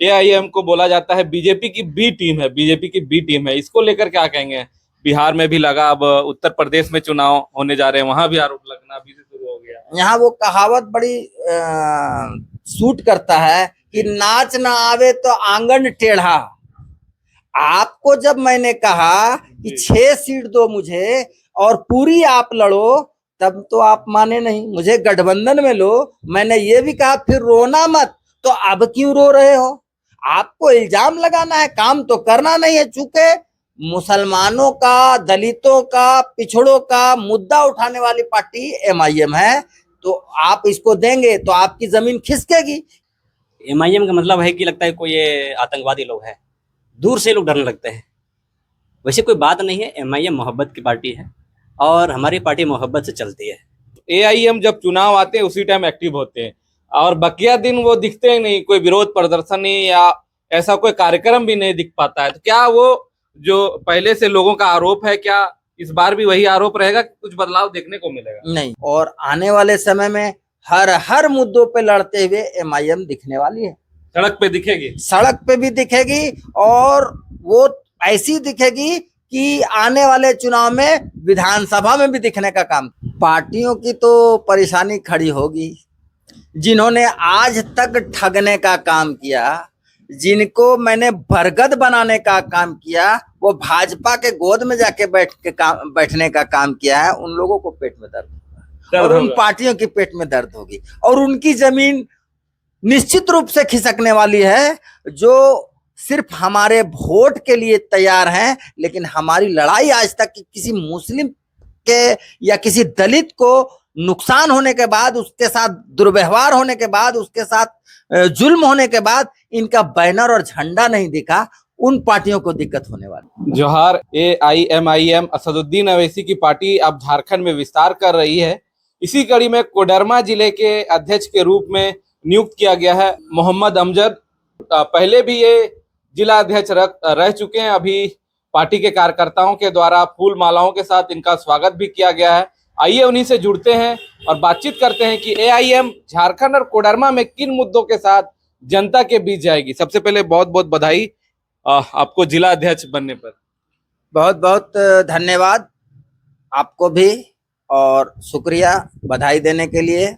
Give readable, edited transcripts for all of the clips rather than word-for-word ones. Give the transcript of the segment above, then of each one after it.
AIM को बोला जाता है बीजेपी की बी टीम है, बीजेपी की बी टीम है, इसको लेकर क्या कहेंगे? बिहार में भी लगा, अब उत्तर प्रदेश में चुनाव होने जा रहे हैं, वहां भी आरोप लगना अभी से शुरू हो गया। यहाँ वो कहावत बड़ी सूट करता है कि नाच ना आवे तो आंगन टेढ़ा। आपको जब मैंने कहा कि 6 सीट दो मुझे और पूरी आप लड़ो, तब तो आप माने नहीं, मुझे गठबंधन में लो। मैंने ये भी कहा फिर रोना मत, तो अब क्यों रो रहे हो? आपको इल्जाम लगाना है, काम तो करना नहीं है। चूंकि मुसलमानों का, दलितों का, पिछड़ों का मुद्दा उठाने वाली पार्टी एमआईएम है, तो आप इसको देंगे तो आपकी जमीन खिसकेगी। एमआईएम का मतलब है कि लगता है कोई ये आतंकवादी लोग है, दूर से लोग डरने लगते हैं। वैसे कोई बात नहीं है, एमआईएम मोहब्बत की पार्टी है और हमारी पार्टी मोहब्बत से चलती है। एआईएम जब चुनाव आते हैं उसी टाइम एक्टिव होते हैं और बकिया दिन वो दिखते ही नहीं, कोई विरोध प्रदर्शनी या ऐसा कोई कार्यक्रम भी नहीं दिख पाता है। तो क्या वो जो पहले से लोगों का आरोप है, क्या इस बार भी वही आरोप रहेगा कि कुछ बदलाव देखने को मिलेगा? नहीं, और आने वाले समय में हर मुद्दों पे लड़ते हुए एमआईएम दिखने वाली है। सड़क पे दिखेगी, सड़क पे भी दिखेगी और वो ऐसी दिखेगी कि आने वाले चुनाव में विधानसभा में भी दिखने का काम। पार्टियों की तो परेशानी खड़ी होगी, जिन्होंने आज तक ठगने का काम किया, जिनको मैंने बरगद बनाने का काम किया, वो भाजपा के गोद में जाके बैठने का काम किया है, उन लोगों को पेट में दर्द होगा और उन पार्टियों की पेट में दर्द होगी और उनकी जमीन निश्चित रूप से खिसकने वाली है, जो सिर्फ हमारे वोट के लिए तैयार हैं, लेकिन हमारी लड़ाई आज तक किसी मुस्लिम के या किसी दलित को नुकसान होने के बाद, उसके साथ दुर्व्यवहार होने के बाद, उसके साथ जुल्म होने के बाद इनका बैनर और झंडा नहीं दिखा। उन पार्टियों को दिक्कत होने वाली। जोहार। एआईएमआईएम असदुद्दीन अवैसी की पार्टी अब झारखंड में विस्तार कर रही है। इसी कड़ी में कोडरमा जिले के अध्यक्ष के रूप में नियुक्त किया गया है मोहम्मद अमजद। पहले भी ये जिला अध्यक्ष रह चुके हैं। अभी पार्टी के कार्यकर्ताओं के द्वारा फूल मालाओं के साथ इनका स्वागत भी किया गया है। आइए उन्हीं से जुड़ते हैं और बातचीत करते हैं कि एआईएम झारखंड और कोडरमा में किन मुद्दों के साथ जनता के बीच जाएगी। सबसे पहले बहुत बहुत बधाई आपको जिला अध्यक्ष बनने पर। बहुत बहुत धन्यवाद आपको भी और शुक्रिया बधाई देने के लिए।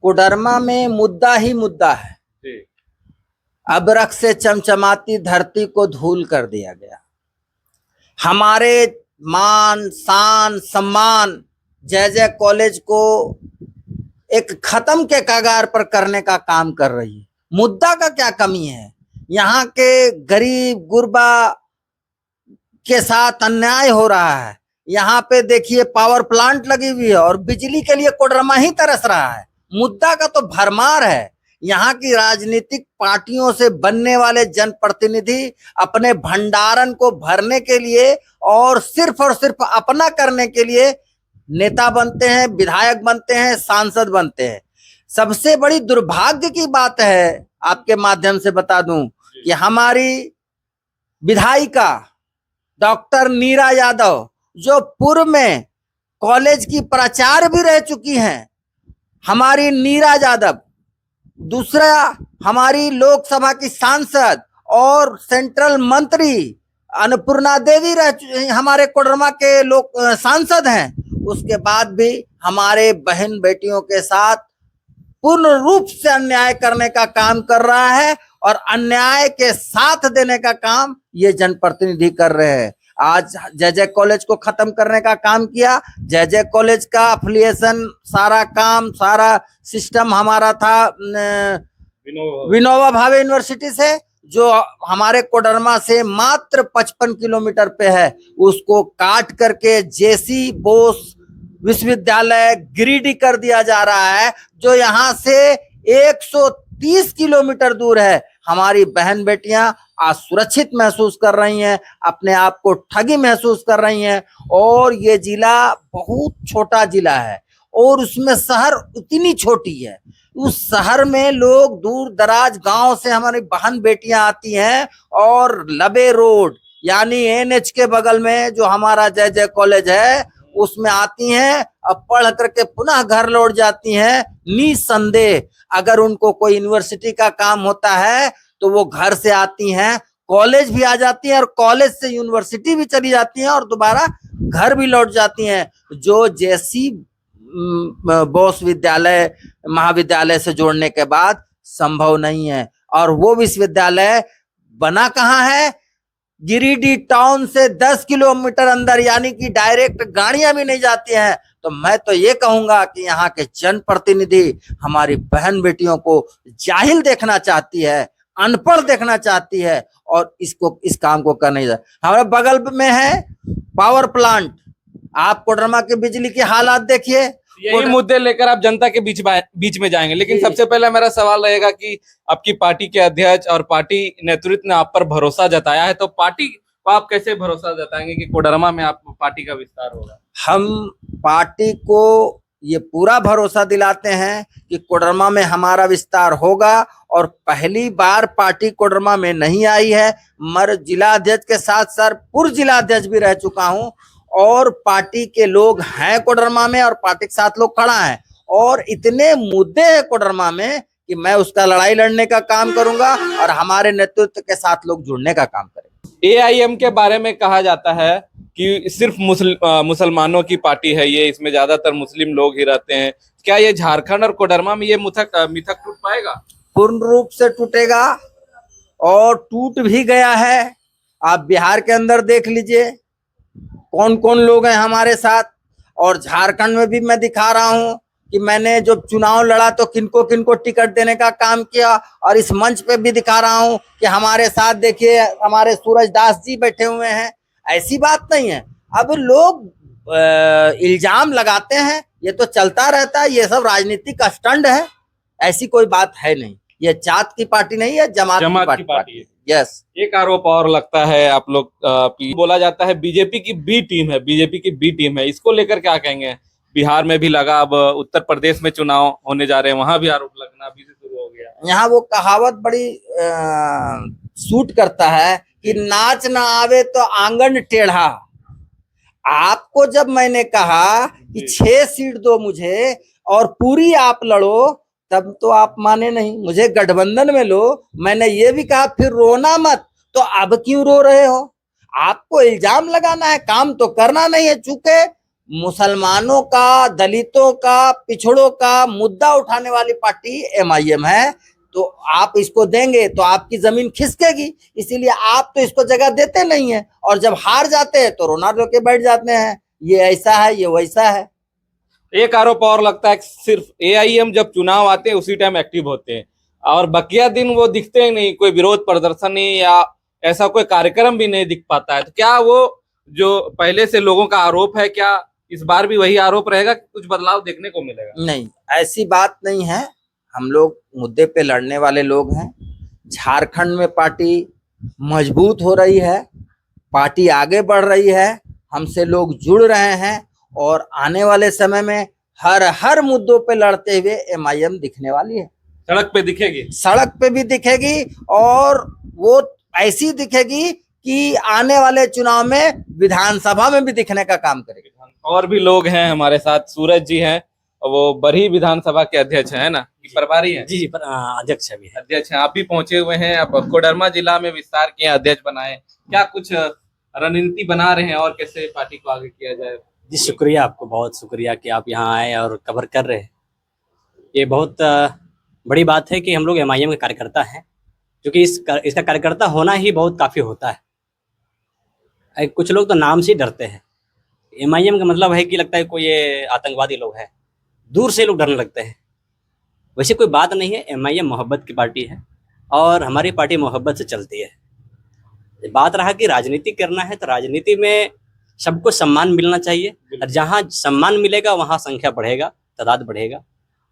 कोडरमा में मुद्दा ही मुद्दा है। अबरख से चमचमाती धरती को धूल कर दिया गया। हमारे मान, शान, सम्मान जय कॉलेज को एक खत्म के कगार पर करने का काम कर रही है। मुद्दा का क्या कमी है? यहाँ के गरीब गुरबा के साथ अन्याय हो रहा है। यहाँ पे देखिए पावर प्लांट लगी हुई है और बिजली के लिए कोडरमा ही तरस रहा है। मुद्दा का तो भरमार है। यहाँ की राजनीतिक पार्टियों से बनने वाले जनप्रतिनिधि अपने भंडारण को भरने के लिए और सिर्फ अपना करने के लिए नेता बनते हैं, विधायक बनते हैं, सांसद बनते हैं। सबसे बड़ी दुर्भाग्य की बात है, आपके माध्यम से बता दूं कि हमारी विधायिका डॉक्टर नीरा यादव, जो पूर्व में कॉलेज की प्राचार्य भी रह चुकी हैं, हमारी नीरा यादव, दूसरा हमारी लोकसभा की सांसद और सेंट्रल मंत्री अन्नपूर्णा देवी हमारे कोडरमा के लोग सांसद हैं। उसके बाद भी हमारे बहन बेटियों के साथ पूर्ण रूप से अन्याय करने का काम कर रहा है और अन्याय के साथ देने का काम ये जनप्रतिनिधि कर रहे हैं। आज जय कॉलेज को खत्म करने का काम किया। जय कॉलेज का एफिलिएशन, सारा काम, सारा सिस्टम हमारा था विनोबा भावे यूनिवर्सिटी से, जो हमारे कोडरमा से मात्र 55 किलोमीटर पे है। उसको काट करके जेसी बोस विश्वविद्यालय गिरिडीह कर दिया जा रहा है, जो यहाँ से 130 किलोमीटर दूर है। हमारी बहन बेटियां आज सुरक्षित महसूस कर रही हैं, अपने आप को ठगी महसूस कर रही हैं। और ये जिला बहुत छोटा जिला है और उसमें शहर उतनी छोटी है। उस शहर में लोग दूर दराज गांव से हमारी बहन बेटियां आती हैं और लबे रोड यानी एनएच के बगल में जो हमारा जय कॉलेज है उसमें आती हैं, अब पढ़ करके पुनः घर लौट जाती हैं। निसंदेह अगर उनको कोई यूनिवर्सिटी का काम होता है तो वो घर से आती हैं, कॉलेज भी आ जाती हैं और कॉलेज से यूनिवर्सिटी भी चली जाती हैं और दोबारा घर भी लौट जाती हैं, जो जैसी बोस विद्यालय महाविद्यालय से जोड़ने के बाद संभव नहीं है। और वो विश्वविद्यालय बना कहाँ है? गिरिडीह टाउन से 10 किलोमीटर अंदर, यानी कि डायरेक्ट गाड़ियां भी नहीं जाती हैं। तो मैं तो ये कहूंगा कि यहाँ के जनप्रतिनिधि हमारी बहन बेटियों को जाहिल देखना चाहती है, अनपढ़ देखना चाहती है और इस काम को कर नहीं जाए। हमारे बगल में है पावर प्लांट, आप कोडरमा के बिजली के हालात देखिए। यही मुद्दे लेकर आप जनता के बीच में जाएंगे, लेकिन सबसे पहले मेरा सवाल रहेगा कि आपकी पार्टी के अध्यक्ष और पार्टी नेतृत्व ने आप पर भरोसा जताया है, तो पार्टी को आप कैसे भरोसा जताएंगे कि कोडरमा में आप पार्टी का विस्तार होगा? हम पार्टी को ये पूरा भरोसा दिलाते हैं कि कोडरमा में हमारा विस्तार होगा। और पहली बार पार्टी कोडरमा में नहीं आई है। मैं जिला अध्यक्ष के साथ साथ पूर्व जिला अध्यक्ष भी रह चुका हूं और पार्टी के लोग हैं कोडरमा में और पार्टी के साथ लोग खड़ा है और इतने मुद्दे हैं कोडरमा में कि मैं उसका लड़ाई लड़ने का काम करूंगा और हमारे नेतृत्व के साथ लोग जुड़ने का काम करेंगे। एआईएम के बारे में कहा जाता है कि सिर्फ मुसलमानों की पार्टी है ये, इसमें ज्यादातर मुस्लिम लोग ही रहते हैं। क्या ये झारखंड और कोडरमा में ये मिथक टूट पाएगा? पूर्ण रूप से टूटेगा और टूट भी गया है। आप बिहार के अंदर देख लीजिए कौन कौन लोग हैं हमारे साथ, और झारखंड में भी मैं दिखा रहा हूं कि मैंने जो चुनाव लड़ा तो किनको किनको टिकट देने का काम किया, और इस मंच पे भी दिखा रहा हूं कि हमारे साथ देखिए हमारे सूरज दास जी बैठे हुए हैं। ऐसी बात नहीं है। अब लोग इल्जाम लगाते हैं, ये तो चलता रहता है, ये सब राजनीतिक का स्टंट है, ऐसी कोई बात है नहीं। ये जात की पार्टी नहीं है, जमात की पार्टी है। यस। एक आरोप और लगता है आप लोग बोला जाता है बीजेपी की बी टीम है, बीजेपी की बी टीम है, इसको लेकर क्या कहेंगे? बिहार में भी लगा, अब उत्तर प्रदेश में चुनाव होने जा रहे हैं, वहां भी आरोप लगना अभी से शुरू हो गया। यहाँ वो कहावत बड़ी सूट करता है कि नाच ना आवे तो आंगन टेढ़ा। आपको जब मैंने कहा कि 6 सीट दो मुझे और पूरी आप लड़ो, तब तो आप माने नहीं, मुझे गठबंधन में लो। मैंने ये भी कहा फिर रोना मत, तो अब क्यों रो रहे हो? आपको इल्जाम लगाना है, काम तो करना नहीं है। चूंकि मुसलमानों का, दलितों का, पिछड़ों का मुद्दा उठाने वाली पार्टी एमआईएम है, तो आप इसको देंगे तो आपकी जमीन खिसकेगी, इसीलिए आप तो इसको जगह देते नहीं है, और जब हार जाते हैं तो रोना रो के बैठ जाते हैं, ये ऐसा है, ये वैसा है। एक आरोप और लगता है सिर्फ एआईएम जब चुनाव आते हैं उसी टाइम एक्टिव होते हैं और बकिया दिन वो दिखते ही नहीं, कोई विरोध प्रदर्शनी या ऐसा कोई कार्यक्रम भी नहीं दिख पाता है। तो क्या वो जो पहले से लोगों का आरोप है, क्या इस बार भी वही आरोप रहेगा कि कुछ बदलाव देखने को मिलेगा? नहीं, ऐसी बात नहीं है। हम लोग मुद्दे पे लड़ने वाले लोग हैं। झारखंड में पार्टी मजबूत हो रही है, पार्टी आगे बढ़ रही है, हमसे लोग जुड़ रहे हैं और आने वाले समय में हर मुद्दों पे लड़ते हुए एमआईएम दिखने वाली है। सड़क पे दिखेगी, सड़क पे भी दिखेगी और वो ऐसी दिखेगी कि आने वाले चुनाव में विधानसभा में भी दिखने का काम करेगी। और भी लोग हैं हमारे साथ, सूरज जी हैं, वो बरही विधानसभा के अध्यक्ष है ना, प्रभारी हैं? जी अध्यक्ष भी है। अध्यक्ष हैं, आप भी पहुंचे हुए हैं, आप कोडरमा जिला में विस्तार किए, अध्यक्ष बनाए, क्या कुछ रणनीति बना रहे हैं और कैसे पार्टी को आगे किया जाए? जी शुक्रिया, आपको बहुत शुक्रिया कि आप यहाँ आए और कवर कर रहे हैं। ये बहुत बड़ी बात है कि हम लोग एमआईएम के कार्यकर्ता हैं, क्योंकि इसका कार्यकर्ता होना ही बहुत काफ़ी होता है। कुछ लोग तो नाम से ही डरते हैं। एमआईएम का मतलब है कि लगता है कोई ये आतंकवादी लोग हैं, दूर से लोग डरने लगते हैं। वैसे कोई बात नहीं है, एमआईएम मोहब्बत की पार्टी है और हमारी पार्टी मोहब्बत से चलती है। बात रहा कि राजनीति करना है, तो राजनीति में सबको सम्मान मिलना चाहिए, और जहाँ सम्मान मिलेगा वहाँ संख्या बढ़ेगा, तादाद बढ़ेगा।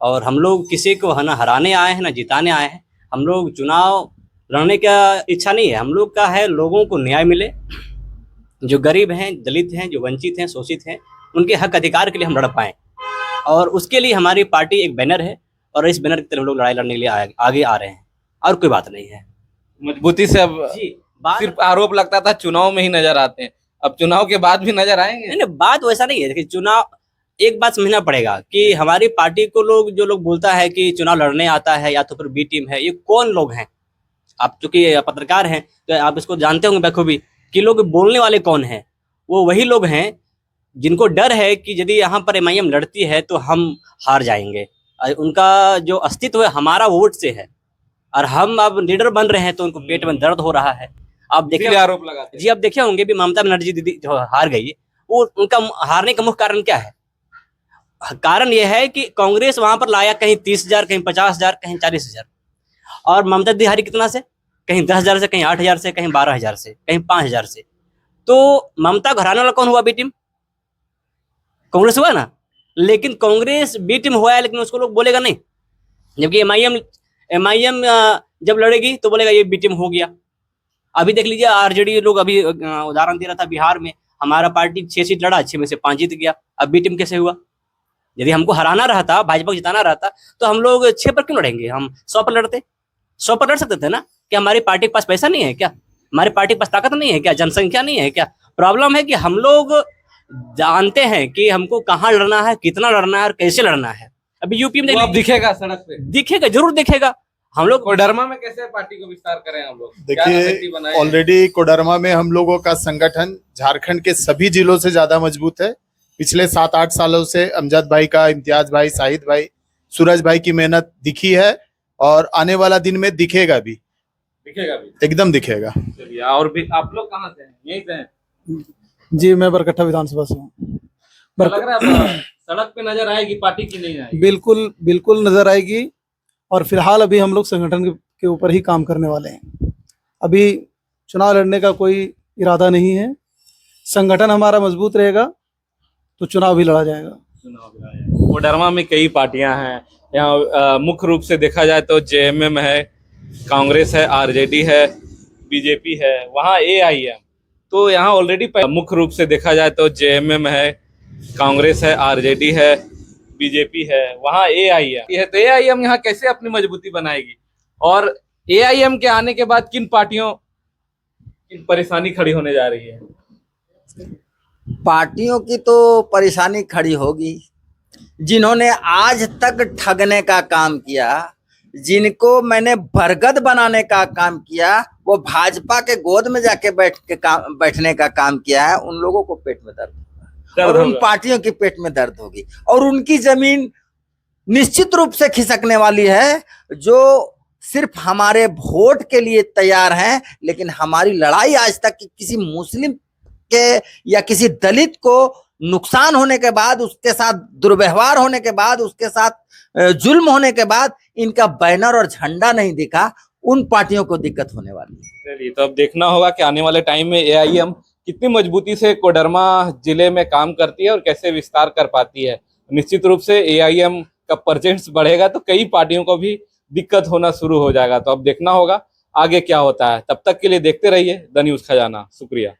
और हम लोग किसी को ना हराने आए हैं ना जिताने आए हैं। हम लोग चुनाव लड़ने का इच्छा नहीं है, हम लोग का है लोगों को न्याय मिले, जो गरीब हैं, दलित हैं, जो वंचित हैं, शोषित हैं, उनके हक अधिकार के लिए हम लड़ पाएँ। और उसके लिए हमारी पार्टी एक बैनर है और इस बैनर की तरफ हम लोग लड़ाई लड़ने के लिए आगे आ रहे हैं, और कोई बात नहीं है। मजबूती से अब सिर्फ आरोप लगता था चुनाव में ही नजर आते हैं, अब चुनाव के बाद भी नजर आएंगे? नहीं, बात वैसा नहीं है कि चुनाव, एक बात समझना पड़ेगा कि हमारी पार्टी को जो लोग बोलता है कि चुनाव लड़ने आता है या तो फिर बी टीम है, ये कौन लोग हैं? आप चूंकि पत्रकार हैं तो आप इसको जानते होंगे बखूबी कि लोग बोलने वाले कौन हैं। वो वही लोग हैं जिनको डर है कि यदि यहाँ पर एमआईएम लड़ती है तो हम हार जाएंगे। उनका जो अस्तित्व है हमारा वोट से है, और हम अब लीडर बन रहे हैं तो उनको पेट में दर्द हो रहा है। आप इसीलिए देखिए आरोप लगाते जी, आप देखे होंगे भी ममता बनर्जी दीदी जो हार गई, वो उनका हारने का मुख्य कारण क्या है? कारण यह है कि कांग्रेस वहां पर लाया कहीं 30,000, कहीं 50,000, कहीं 40,000, और ममता दीदी हारी कितना से? कहीं 10,000 से, कहीं 8,000 से, कहीं 12,000 से, कहीं 5,000 से। तो ममता को हराने वाला कौन हुआ? बी टीम कांग्रेस हुआ ना। लेकिन कांग्रेस बी टीम हुआ है, लेकिन उसको लोग बोलेगा नहीं। जबकि एमआईएम जब लड़ेगी तो बोलेगा ये बी टीम हो गया। अभी देख लीजिए आरजेडी लोग, अभी उदाहरण दे रहा था, बिहार में हमारा पार्टी 6 सीट लड़ा, 6 में से 5 जीत गया। अब बी टीम कैसे हुआ? यदि हमको हराना रहता, भाजपा को जिताना रहता, तो हम लोग 6 पर क्यों लड़ेंगे? हम 100 पर लड़ते। 100 पर लड़ सकते थे ना। क्या हमारी पार्टी के पास पैसा नहीं है क्या? हमारी पार्टी के पास ताकत नहीं है क्या? जनसंख्या नहीं है क्या? प्रॉब्लम है कि हम लोग जानते हैं कि हमको कहाँ लड़ना है, कितना लड़ना है और कैसे लड़ना है। अभी यूपी में वो अब दिखेगा सड़क पे, दिखेगा, जरूर दिखेगा। हम लोग कोडरमा में कैसे पार्टी को विस्तार करें हम लोग? क्या रणनीति देखिए, बनाए हैं? ऑलरेडी कोडरमा में हम लोगों का संगठन झारखंड के सभी जिलों से ज्यादा मजबूत है। पिछले 7-8 सालों से अमजद भाई का, इम्तियाज भाई, शाहिद भाई, सूरज भाई की मेहनत दिखी है और आने वाला दिन में दिखेगा भी, दिखेगा भी। एकदम दिखेगा। चलिए, और भी आप लोग कहाँ से हैं? यहीं से हैं? जी, मैं बरकट्ठा विधानसभा से हूँ। क्या लग रहा है सड़क पे नजर आएगी पार्टी की नहीं आएगी? बिल्कुल बिल्कुल नजर आएगी। और फिलहाल अभी हम लोग संगठन के ऊपर ही काम करने वाले हैं। अभी चुनाव लड़ने का कोई इरादा नहीं है। संगठन हमारा मजबूत रहेगा तो चुनाव भी लड़ा जाएगा। कोडरमा में कई पार्टियां हैं। यहाँ मुख्य रूप से देखा जाए तो जेएमएम है, कांग्रेस है, आरजेडी है, बीजेपी है, वहाँ एआईएम। तो यहाँ ऑलरेडी मुख्य रूप से देखा जाए तो जेएमएम है, कांग्रेस है, आरजेडी है, बीजेपी है, वहाँ एआईएम है। तो एआईएम यहाँ कैसे अपनी मजबूती बनाएगी? और एआईएम के आने के बाद किन पार्टियों की परेशानी खड़ी होने जा रही है? पार्टियों की तो परेशानी खड़ी होगी जिन्होंने आज तक ठगने का काम किया, जिनको मैंने बरगद बनाने का काम किया, वो भाजपा के गोद में जाके बैठने का काम किया है। उन लोगों को पेट में दर्द होगा और उन पार्टियों की पेट में दर्द होगी और उनकी जमीन निश्चित रूप से खिसकने वाली है, जो सिर्फ हमारे वोट के लिए तैयार हैं, लेकिन हमारी लड़ाई आज तक किसी मुस्लिम के या किसी दलित को नुकसान होने के बाद, उसके साथ दुर्व्यवहार होने के बाद, उसके साथ जुल्म होने के बाद इनका बैनर और झंडा नहीं दिखा। उन पार्टियों को दिक्कत होने वाली है। चलिए, तो अब देखना होगा कि आने वाले टाइम में एआईएम कितनी मजबूती से कोडरमा जिले में काम करती है और कैसे विस्तार कर पाती है। निश्चित रूप से एआईएम का परसेंट बढ़ेगा तो कई पार्टियों को भी दिक्कत होना शुरू हो जाएगा। तो अब देखना होगा आगे क्या होता है। तब तक के लिए देखते रहिए द न्यूज़ खजाना। शुक्रिया।